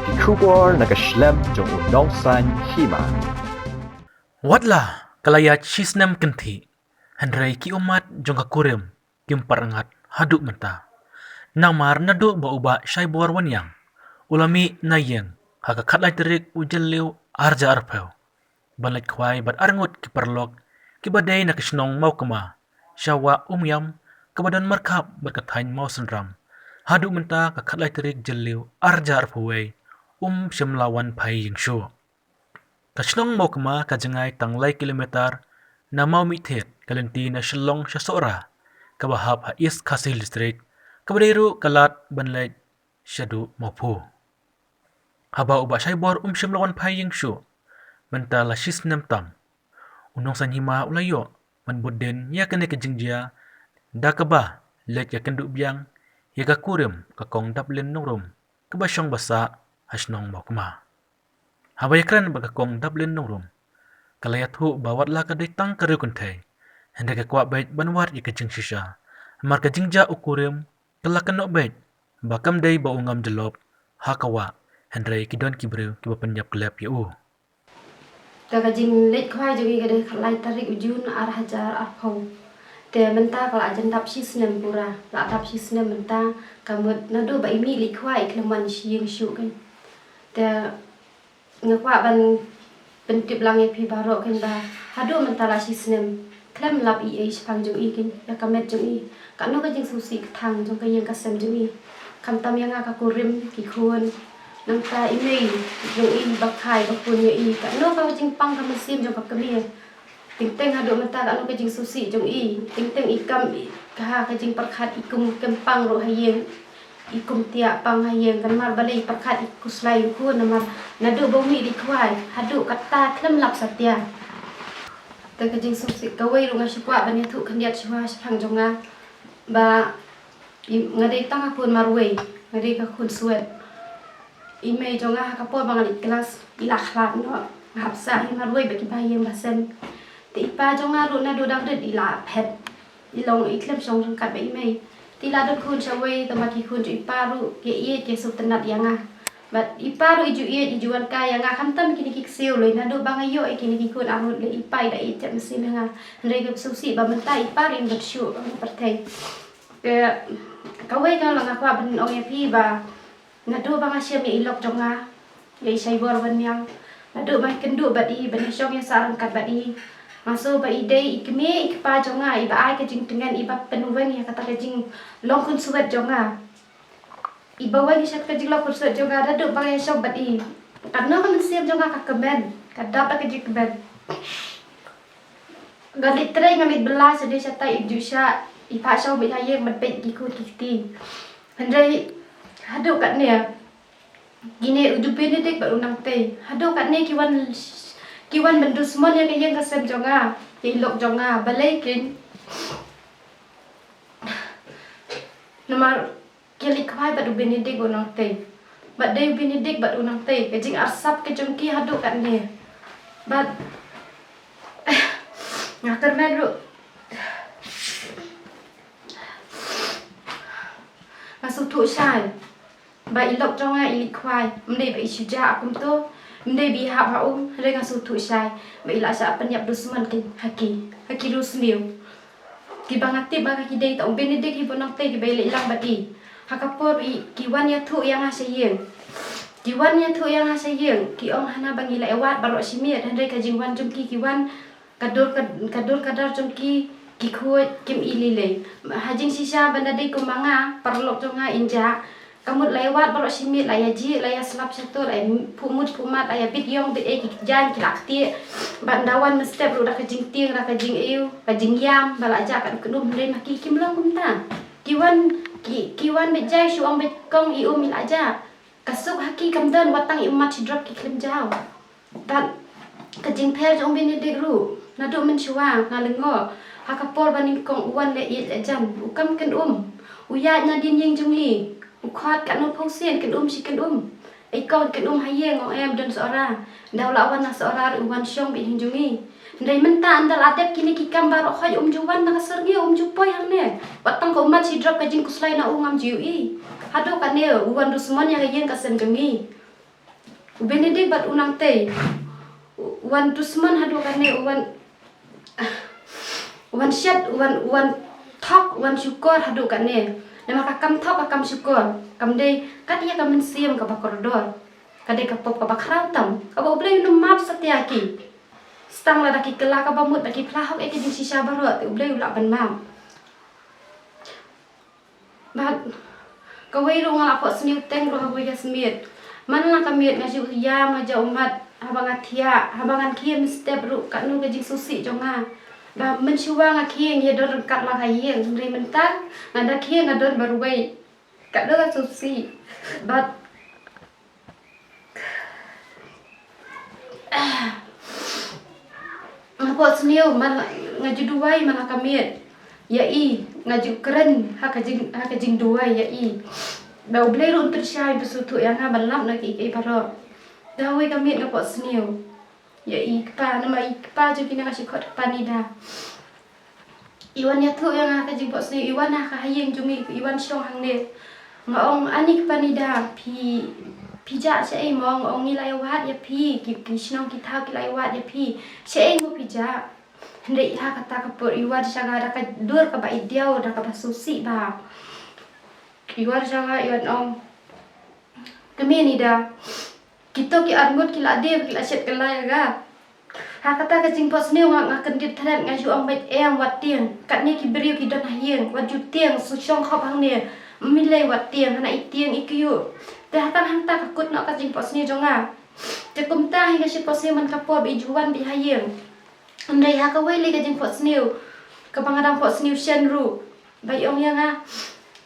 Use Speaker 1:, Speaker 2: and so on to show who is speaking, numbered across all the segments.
Speaker 1: Kikubor nakaslem jong unongsan hima.
Speaker 2: Watla kalaya chisnam kanthi handrai ki umat jong kakurim kim parangat haduk menta namar nadu ba uba shai bor wanyang ulami nayeng haka khatlai terik ujelliu arja arpeu balai khwai bat arngut ki parlok ki badai na kisnong mau kama shawa umyam kebadan markap berkathain mau senram haduk menta ka khatlai terik jelliu arja arpewei shimlawan pai yingshu Kashnong mau kema kajengai tanglai kilometer na mau mithet kalenti na Shillong Shasora kabahap ha East Khasil District kabadiru kalat banlai shadu maupu. Haba uba shaibor shimlawan pai yingshu menta la shis tam unong sanhima ulayo man budden ya kene kejingjia da kaba let ya kendu biang ya kakurim kakong daplin nongrum kabasyong basa hasnong mau kema. Habayakran bagakong dablin nongrum. Kalayat hu bawat la kadai tang karu kuntai. Hendak kwa bait banwar ikajing shisha. Mar kajingja ukurim kalakan no bait. Bakam day baungam jelop hakawa. Hendrai kidon kibru kiba penyap kelap yu.
Speaker 3: Kajing lek khwai jogi kadai khalai tarik ujun ar hajar ar phau. Te menta kala ajan tap sisnem pura. La tap sisnem menta kamut nado ba imi lek khwai kleman sieng syu kan. Te ngakwa ban pentip lange pi barok kan ba hadu mentala sisnem klem lap i pang jong i kin ya kamet jong i kanu ka jing susi thang jong ka yang kasem jong i kam tam yang ka kurim ki khon nang ta imei jong i bakai bakun ya i kanu ka jing pang ka mesim jong ka kemia ting teng hadu menta kanu ka jing susi jong i ting teng ikam ka jing perkhat ikum kempang ro hayeng ikum tia pang hayeng kan mar balai perkat ikuslai ku namar nadu bumi di kwai hadu kata klem lap satya ta kajing suksi kawai runga shikwa bani thu khandiat shwa shang jonga ba ngade tanga kun marwei ngade ka kun suet ime jonga ka po bangali kelas ila khlat no hapsa hi marwei baki bayeng basen ti pa jonga ru nadu dang red ila phet ilong iklem shong kat ba ime tila dot kun shawai tamaki kun ju iparu ke ie ke sutenat yanga bat iparu iju ie ijuan ka yanga khamtam kini kiksiu loi nado bangayo kini kikun arut le ipai da icet mesin nga ndai gap susi ba menta ipar in dot shu pertai ke kawai ka langa kwa ban ong pi ba nado bangasya mi ilok jonga yai saibor ban yang nado ba kendu bat i ban syong ya sarang kat bat i Masuk ba ide ikme ikpa jonga iba ai ka jing tengan iba penuwen ya kata ka jing long kun suwet jonga iba wani shat ka jing long kun suwet jonga dadu bang ya bat i karena kan siap jonga ka kemen kadap ka jing kemen galit tray ngamit belas de shata iju sha ipa shaw bi haye mat pet giku kiti handai hadu kat ne gine udupe ne dek ba unang te hadu kat ne kiwan bendu semua yang yang kasem jonga ilok jonga balikin nomor kili kwai badu benedik unang te bad day benedik bad unang te kajing arsap ke jongki hadu kan ne bad ngakar meru masuk tu shai ba ilok jonga ilik kwai mde ba isuja akum tu Ndai biha bau renga sutu syai ba ila sa penyap dusman kin haki rusmiu ki bangati ba ki dei ta benedek hi bonang te ki bele ilang badi hakapor i kiwan ya thu yang asayeng kiwan ya thu yang asayeng ki ong hana bangila ewat barok simiat handai ka jingwan jumki kiwan kador kadar jumki ki khoi kim ilile hajing sisa banda dei kumanga parlok jonga inja kamut lewat barok simit laya ji laya selap satu laya pumat laya bit yong bit jan kilakti bandawan step lu dah kajing ting dah kajing eu kajing yam balaja kan kedum dei maki kim long kumta kiwan bejai suang bet kong iu mil aja kasuk haki kamdan watang iumat drop ki klim jao dan kajing pel jong benedek ru nadu men suang ngalengo hakapor baning kong uan le it jan ukam kan uya nadin yeng jungi ukhat kan phosien kan si kan ai kon kan haye ngo em dan seora daw lawan na seora uwan syong bi hinjungi ndai menta andal adep kini ki kambar khoy juwan na sergi jupoy hang ne watang ko mat si drop ka jing kuslai na ngam jiu i hado kan ne uwan dusman ya haye ka sen jungi Benedict bat unang teh. Wan dusman hadu kane wan syat wan thok wan syukur hadu kane. Nama kakam thok kakam syukur. Kam dei kat ia kam siam ka koridor. Kadai ka pop ka bakrau tam. Ka ba blai num map satiaki. Stang la daki kela ka bamut baki plahok eke di sisa barot blai ulak ban mam. Bat kawai ro ngala pot sniu teng ro habu ya smit. Mana kami ngaju ya maja umat habangan thia habangan kiem step ru kat nu gajing susi jonga. Ba mencuwa ngaki ye dor kat la hayeng ri mentang ngada kie ngadon baru bai. Kat do susi. Bat ngapot sniu man ngaju duai mana kami ya i ngaju keren hakajing duai ya i. Bau blai ru untuk syai besutu yang ha balap na ki paro. Dawai kami ngapot sniu. Ya i kpa nama i kpa jo kina ngasih kot panida. Iwan ya tu yang hakajing pot sniu iwan ha hayeng jumi iwan syong hang ne. Ngaong ani panida pi ja syai mong ong nilai wat ya pi ki snong ki thau ki lai wat ya pi. Syai ngo pi ja. Hendai ha kata kapur iwan syaga ka dur ka ba idiau da ka susi ba. Iwan syaga iwan ong kami ni dah kita ki arngut ki lade ki laset kelai ga ha kata ka jing pos ni ngak kendit thret ngaju ong bet em wat tieng kat ni ki beriu ki don hieng wat ju tieng su syong khop hang ne milai wat tieng hana i tieng ikyu te hatan hanta ka kut nak ka jing pos ni jonga te kumta hi ka si pos ni man ka po bi juan bi hieng andai ha ka wei le ka jing pos ni ka pangadang pos ni shen ru bai ong yang a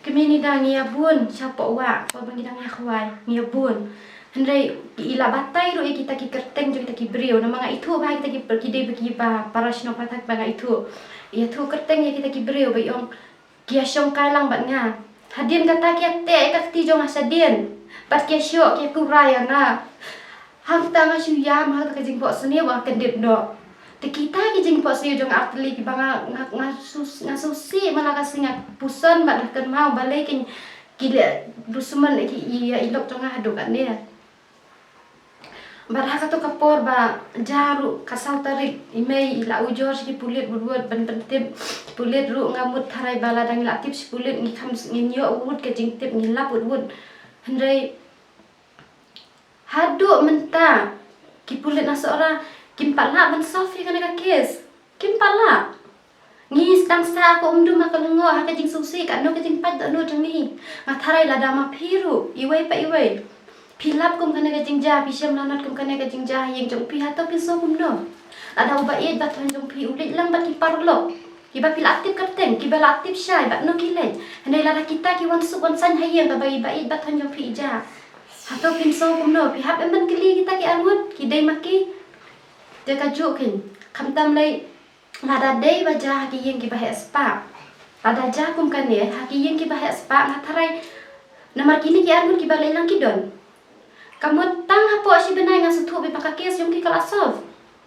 Speaker 3: kami ni dah ngia bun siapa wa ko bang dang khwai ngia bun hendai ila batai ro kita ki kerteng jo kita ki brio na manga itu ba kita ki pergi de bagi ba parasno patak banga itu ya tu kerteng ya kita ki brio ba yong kia syong kai lang bat nga hadien kata kia te ka ti jo ngasadien bat kia syok kia ku raya nga hang tanga syu ya ma ka jing po seni wa kendit do te kita ki jing po seni jo artli ki banga ngasusi malaka singa puson bat kan mau balai kin kile dusuman ki iya ilok jo nga hadu kan ne Barha ka to kapor ba jaru kasau tarik imei ila ujor si pulit buat ban pentip pulit ru ngamut tharai bala dang ila tip si pulit ngi kham ngi nyo wud ke jing tip ngi lap wud hendai hadu menta ki pulit nasora kimpala ban sofi kana ka kes kimpala ngi stang sa ko umdu ma ka lungo ha ka jing susi ka no ka jing pat no jang ni ngatharai la dama phiru iwei pa iwei Pilap kum kana ka jingja pisam lanat kum kana ka jingja yang jong pi hato piso kum no ada ubaid bat jong pi ulit lang bat ki parlo ki ba pilatip kerteng ki ba latip syai bat no kilej handai lara kita ki wan su wan san hayang ka bai baid bat jong pi ja hato piso kum no pi hap eman kili kita ki anut ki dai maki de ka jokin kam tam lai ngada dai ba ja ki yang ki ba spa ada ja kum kane ha ki yang ki ba spa ngatharai namar kini ki anut ki ba lai lang ki don kamu tang hapo si benai nga sutu bi pakakes yung kikalasov.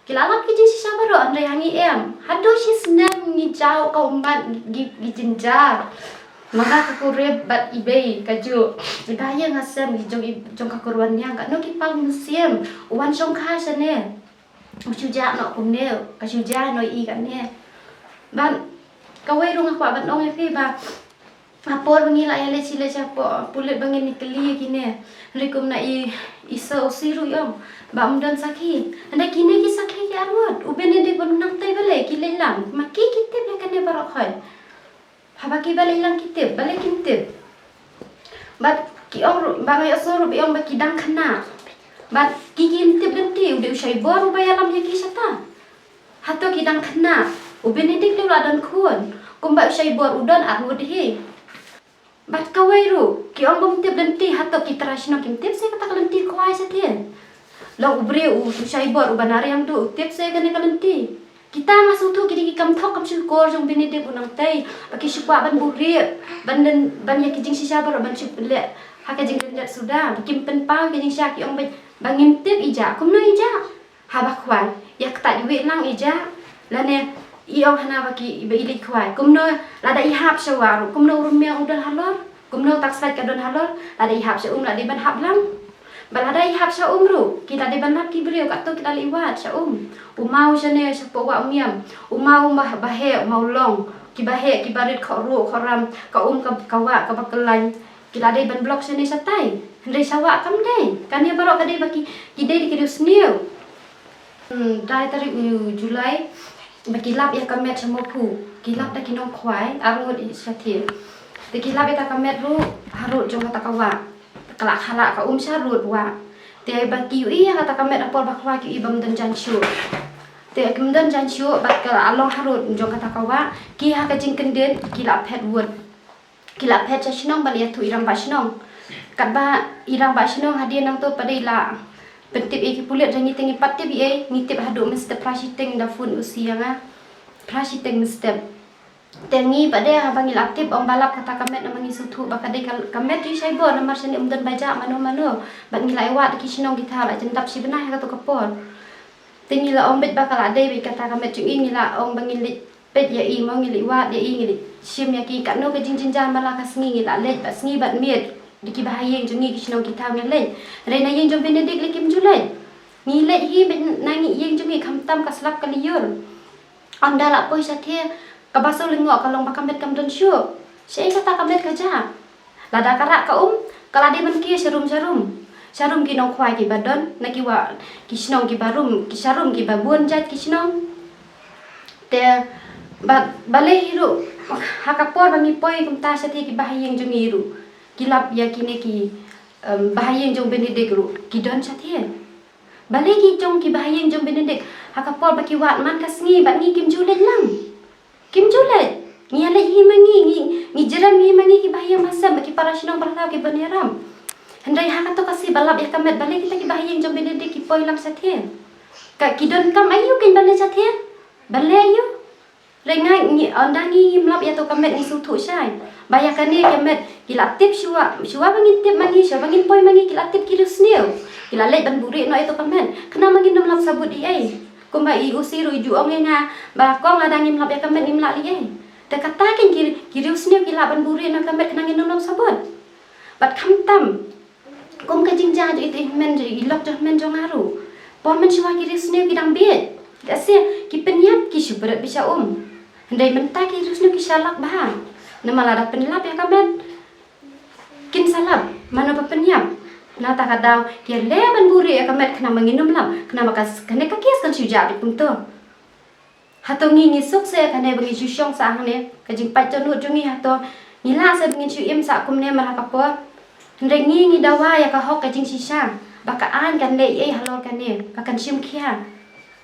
Speaker 3: Kilalap ki jing si sabaro andai hangi em. Hado si senang ni jao ka umbat gi jinjar. Maka kakureb bat ibei kaju. Ibaya nga sem jong kakuruan yang ka no ki pal museum. Uwan song ka sane. Usuja no kumne kasuja no i ka ne. Ban kawai rung aku bat nong fi ba Apor bangila ya le sile siapo pulit bangin ni keli kine rikum na iso siru yom ba umdan sakhi anda kine ki sakhi ki arwot ubene de bonang tai bale ki lelang maki kitip ya kane barok hoy haba ki bale lang kitip bale kitip bat ki ong ba ngai asoro bi ong ba ki dang khana bat ki kitip denti ude usai bor ba yalam ya ki sata hato ki dang khana ubene de le ladan khun kumba usai bor udon arwot hi Bat kawai ru, ki ong bom tip lenti hato ki trashno kim tip saya kata kalenti kwai sa tien. Long ubre usai bor ubanari yang tu tip saya kene kalenti. Kita masuk tu kidi ki kam thok kam syukur jong bini de bunang tai, baki syukwa ban buri, ban ya ki jing sisa bar ban syuk le. Ha ka jing rendat sudah, kim pen pau ki jing sya ki ong bangim tip ija, kum no ija. Ha ba kwai, ya kta duit lang ija. Lane iong hana baki ibe ilik kwai kumno lada ihap syawaru kumno urumya udal halor kumno taksat kadon halor lada ihap sya la di ban hap lang Baladai hap sya umru, kita de banap ki brio kat tu kita liwat sya Umau jane sya po wa umiam. Umau mah bahe mau long. Ki bahe ki barit kho ru kho ram ka ka wa ka bakelai. Kita de ban blok jane satai. Ndai sawa kam dai. Kan ya barok kade baki ki de di sniu. Dai tarik Julai baki lap ya kamet semua pu. Kilap dah kinong khwai arut sya thi. Te kilap eta kamet ru harut jong kata kawa. Kalak halak ka syarut wa te baki ui kata kamet apol bakwa ki ibam dan janshu te kemudian janshu bak ka along harut jong kata kawa ki ha ka jing kenden kilap pet word kilap pet chashnong bal ya tu irang ba shnong kat ba irang ba shnong hadia nang tu padai la pentip e ki pulet rangi tengi patte bi e ngitip hadu mesti prasiteng da fun usianga prasiteng mesti tengi pada bangil aktif om balap kata kamet na mangi sutu bakade kamet di saibo na marsani umdan baja mano bangil lewat ki sinong kita la jentap si benah kata kapor tengi la om bet bakal ade bi kata kamet chung ini la om bangil pet ya i mau ngili wat ya i ngili sim ya ki katno ke jinjinjan bala ka sngi la lej ba sngi bat miet diki bahayeng chung ki sinong kita ngel lej rena yeng jom benedik lekim julai ni lej hi ben nangi yeng chung khamtam ka slap kaliyur anda la poi sathe kabaso lingok kalong bakamet kam don syu sei kata kamet kaja lada karak ka kala de ban ki sharum ki nong khwai ki badon na ki wa ki snong ki barum ki sharum ki babun jat ki snong te bale hiru hakapor bangi poi kum ta sathi ki bahayeng jong hiru kilap ya kine ki bahayeng jong benedek ru ki don sathi bale ki jong ki bahayeng jong benedek hakapor baki wat man kasngi bat ngi kim julet lang Kim Julet, ngi ale hi mangi ngi jeram hi mangi ki bahaya masam ki para sinong barla ki baneram. Hendai haka to kasi balap ya kamet balik kita ki bahaya jom benede ki poi lam sathe. Ka ki don kam ayu kin bale sathe. Bale ayu. Renga ngi ondangi mlap ya to kamet ni sutu sai. Bayakane kamet ki latip shua bangin tip mangi shua bangin poi mangi ki latip ki rusneu. Ki lalai ban buri no itu kamet. Kena mangi nom lap sabut ai. Kumba i usiru ju ong nga ba kong ada ngim lap ya kamet ngim la li ai te katakin kiri usne ki laban buri na kamet kena ngin nom sabut bat kham tam kum ka jingja ju it men ju ilok ju men jong aru pon men shwa kiri usne ki dang biet ase ki penyap ki syuberat bisa hendai menta ki usne ki salak ba na malada penlap ya kamet kin salap mana ba penyap na ta kadau ki leban buri ya kamet kena menginum lam kena makas kene ka kias kan suja bit punto hato ngi suk se kene bangi syong sa hane ka jing pat chonu jungi hato ngila se bangi chu im sa kumne mala kapo ndai ngi dawa ya ka hok ka jing sisa baka an kan le ei halor kan ne ka kan sim khia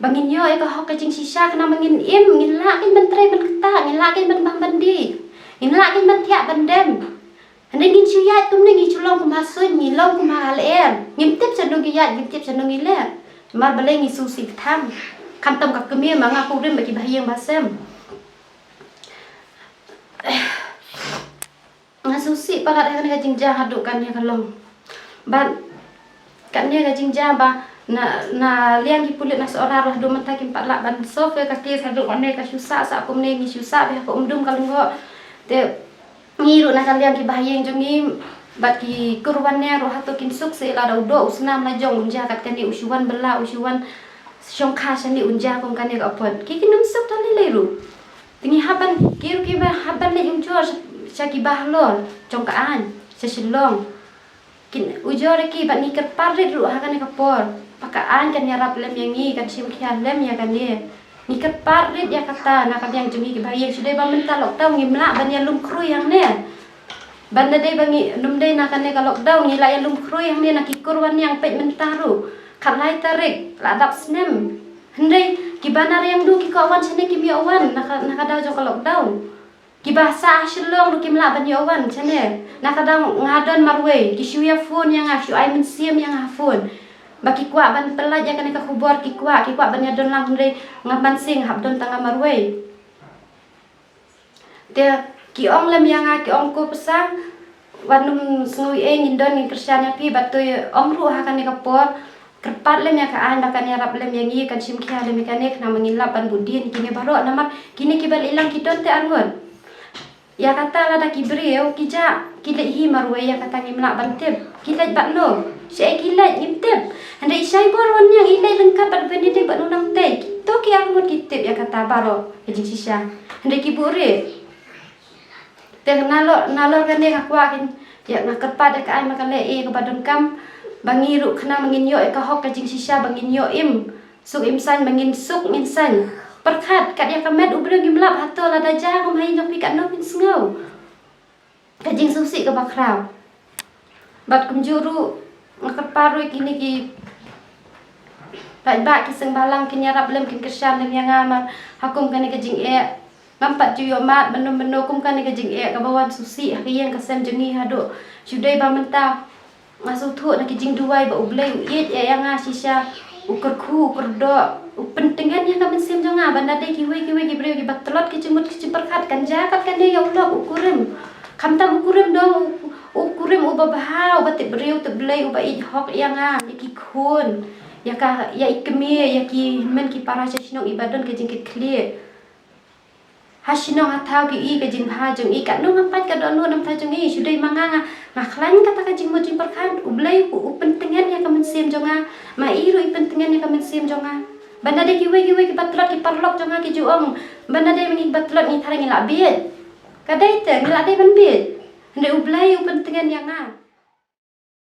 Speaker 3: bangin yo ya ka hok ka jing sisa kena mangin im ngila kin bentre ben keta ngila kin ben bang bandi ngila kin ben thia bandem Anda ngin syuyat tum ngi chulong kum hasun ngi long kum halen ngim tip sanung gi yat ngim tip sanung gi le mar bale ngi susi tham kam tam ka kemia manga ku rim bagi bahayang basem nga susi para kan ga jingja haduk kan ya kalong ban kan ya ga jingja ba na liang ki pulit na seorang roh do mentakim patla ban sofe ka kis haduk ane ka syusa sa kum ne ngi syusa be ko umdum kalungo te ngiru na kalian ki bahayeng jongi bat ki kurwannya roh hato kin suk se la do usnam la jong unja kat kan di usuan bela usuan syongkha sani unja kong kan ga pot ki kinum suk tali leru tingi haban kiru ki ba haban le unjor sa ki bahlor jongkaan sa silong kin ujor ki bat ni ker parit ru ha kan ga por pakaan kan yarap lem yangi kan sim khian lem ya kan ye Nikat parit ya kata nak yang jumi ke bahaya sudah bang mental lockdown ngimla ban ya lum kru yang ne ban dai bangi num dai nak ne ka lockdown ngila ya lum kru yang ne nak ikur wan yang pet mentaru khalai tarik ladap snem hendai ki banar yang du ki kawan sene ki biawan nak daw jo ka lockdown ki bahasa shilong du ki mla ban yawan sene nak daw ngadon marwe ki shuya phone yang shu ai men siam yang phone baki kwa ban pelaj ya kan ka khubor ki kwa ban ya don lang re ngaban sing hab don tanga marwei te ki ong lem yang ki ong ko pesa wanum sngui e ngindon ni kersyanya pi batu ong ru ha kan ka por kerpat lem ya ka an bakan ya rap lem yang i kan sim khia lem kanek na mangilap ban budin kini baro nama kini ki bal ilang ki don te angon ya kata la da ki breu ki ja ki le hi marwei ya kata ngimla ban tip ki le bat lo Saya kilat ngintip. Anda isai borwan yang ilai lengkap pada pendidik buat undang teh. Kita ki armut kitip ya kata baro kajing sisa. Anda ki bure. Teng nalor kan dia kakwakin. Ya ngakat pada ka ai makan le ke badon kam. Bangiru kena menginyo ka hok kajing sisa banginyo im. Suk imsan bangin suk insan. Perkat kat dia kamet ubelung gimlap hatol ada jang mai nyok pi kat no min sengau. Kajing susi ke bakrau. Bat kumjuru ngakat paru kini ki baik kiseng balang kini arab lem kin kersan lem yang amal hakum kani kajing ngampat juyo mat benu kum kani kajing kabawan susi hakian kasem jengi hado judai ba mentah masuk tu nak kajing duai ba ublei iet yang sisa ukur ku ukur do pentingan yang kami sim jonga banda de kiwe gibreu ki batlot ki cimut ki perkat kan jakat kan dia ya Allah ukurim kamtam ukurim dong ukurim uba bahau batik breu te blei uba ij hok yang ki khun ya ka ya ikmi ya ki men ki para sinong ibadon ke jing ki clear hasinong hatau ki i ke jing ha jong i ka no ngampat ka do no nam ta jong i sudai manganga ngaklan kata ka jing mo jing perkan ublei u pentingan ya kamen sim jonga ma iru i pentingan ya kamen sim jonga banda de kiwe ki batlot ki parlok jonga ki juong banda de mengi batlot ni tharang ila biet kadai te ngila de ban biet Anda ublai pentingan yang